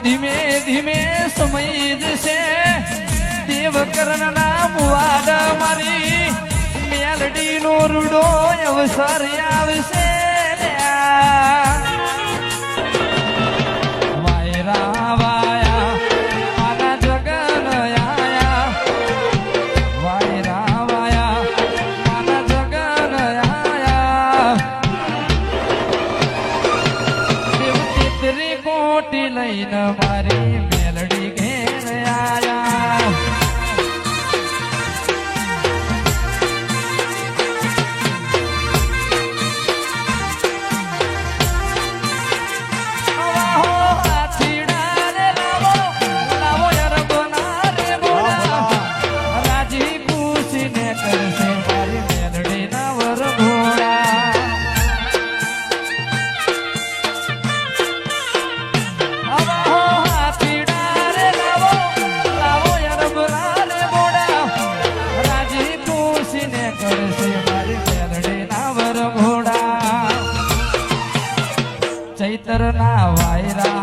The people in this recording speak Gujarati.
ધીમે ધીમે સમય જશે દેવકર્ણના મુવાડ મારી મેલડી નો રૂડો અવસર આવશે વાયરા વાયા આના જગન આયા વાયરા વાયા આના જગન આયા દેવ તેતરી કોટી લઈને મારી મેલડી ઘેર આયા ચૈતર ના વાયરા